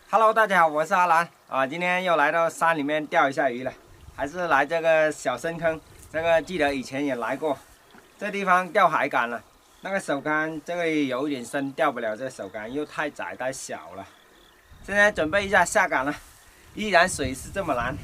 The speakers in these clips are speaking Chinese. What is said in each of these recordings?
Hello， 大家好，我是阿蘭啊，今天又來到山裡面釣一下魚了，還是來這個小深坑。這個記得以前也來過，這地方釣海竿了。那個手竿這個有一點深，釣不了這個手竿，又太窄太小了。現在準備一下下竿了，依然水是這麼藍。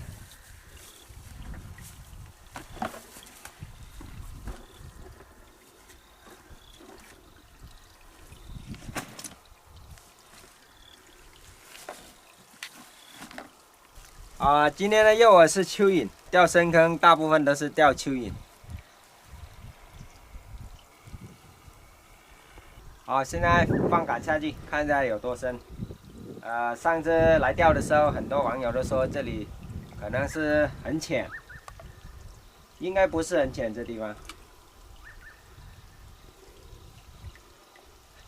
今天的誘餌是蚯蚓，釣深坑大部分都是釣蚯蚓。好，現在放竿下去，看一下有多深。上次來釣的時候，很多網友都說這裡可能是很淺，應該不是很淺，這地方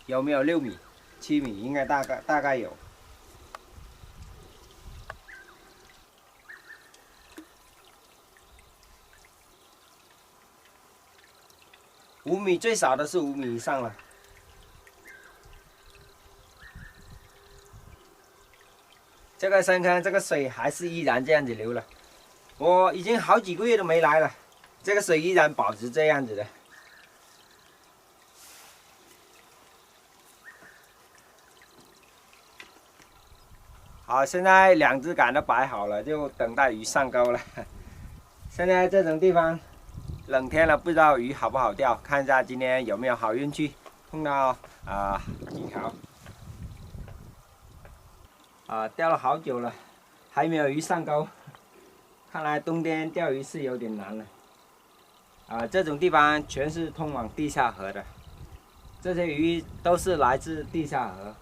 有沒有6米、7米？應該大概有。5米，最少的是5米以上了。這個深坑，這個水還是依然這樣子流了。我已經好幾個月都沒來了，這個水依然保持這樣子的。好，現在2隻竿都擺好了，就等待魚上鈎了。現在這種地方。冷天了，不知道魚好不好釣，看一下今天有沒有好運氣，碰到幾條。釣了好久了，還沒有魚上鈎，看來冬天釣魚是有點難了。這種地方全是通往地下河的，這些魚都是來自地下河，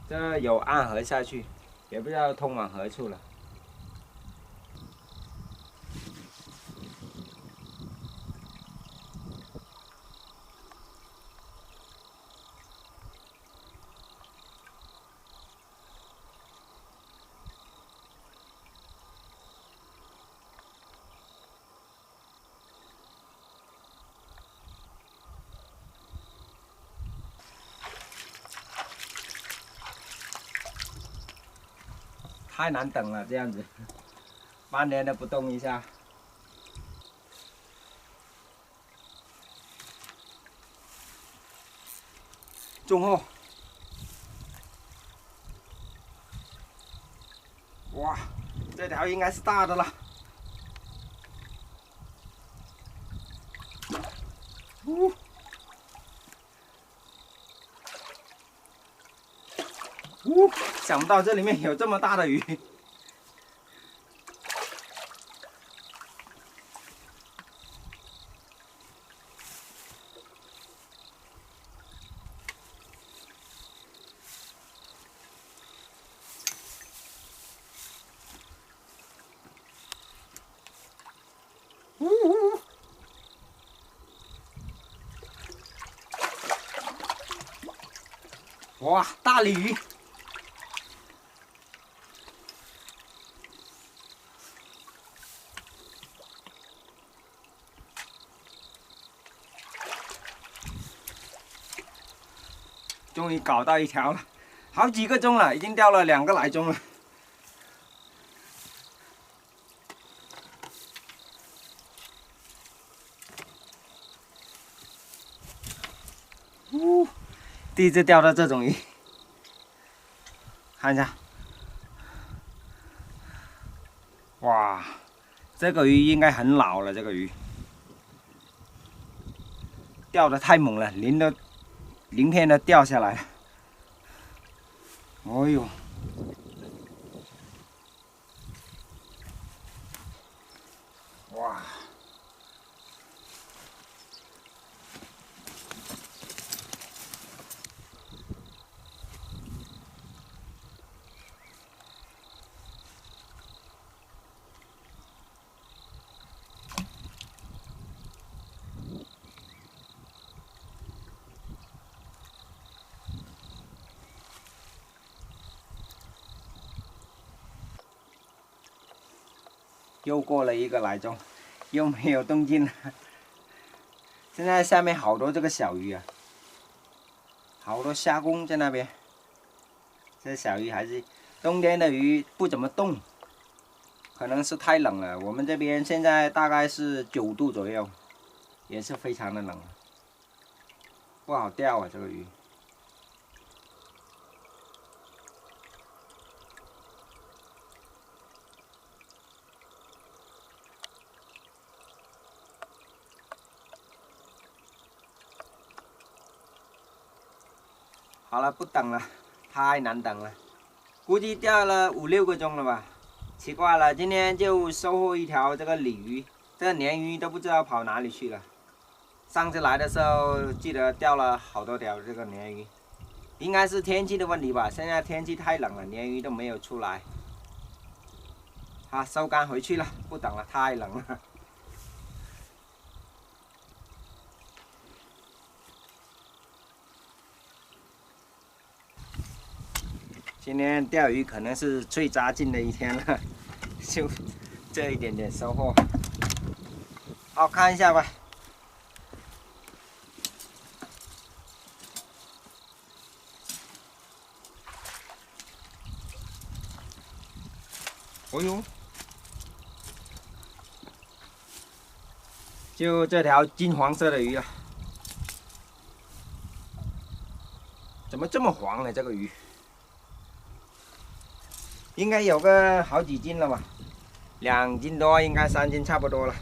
這有暗河下去，也不知道通往何處了。太难等了，這樣子，半天都不動一下。中後，哇，這條應該是大的了。想不到這裡面有這麼大的魚。哇，大鲤魚！終於搞到一條了，好幾個鐘了，已經釣了2個來鐘了。第一次釣到這種魚，看一下，哇，這個魚應該很老了，這個魚釣得太猛了，鱗片都掉下來了。哎呦！哇！又過了1個來鐘，又沒有動靜了。現在下面好多這個小魚啊，好多蝦公在那邊。這小魚還是冬天的魚不怎麼動，可能是太冷了。我們這邊現在大概是9度左右，也是非常的冷，不好釣啊这個魚。好了，不等了，太難等了，估計釣了5、6個鐘了吧。奇怪了，今天就收穫一條這個鯉魚，這個鯰魚都不知道跑哪裡去了。上次來的時候記得釣了好多條這個鯰魚，應該是天氣的問題吧。現在天氣太冷了，鯰魚都沒有出來。好，收竿回去了，不等了，太冷了。今天釣魚可能是最扎勁的一天了，就這一點點收穫。好，看一下吧。哦呦，就這條金黃色的魚啊，怎麼這麼黃呢？這個魚？應該有個好幾斤了吧，2斤多，應該3斤差不多了。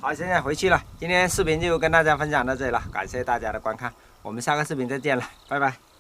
好，現在回去了。今天視頻就跟大家分享到這裡了，感謝大家的觀看，我們下個視頻再見了，拜拜。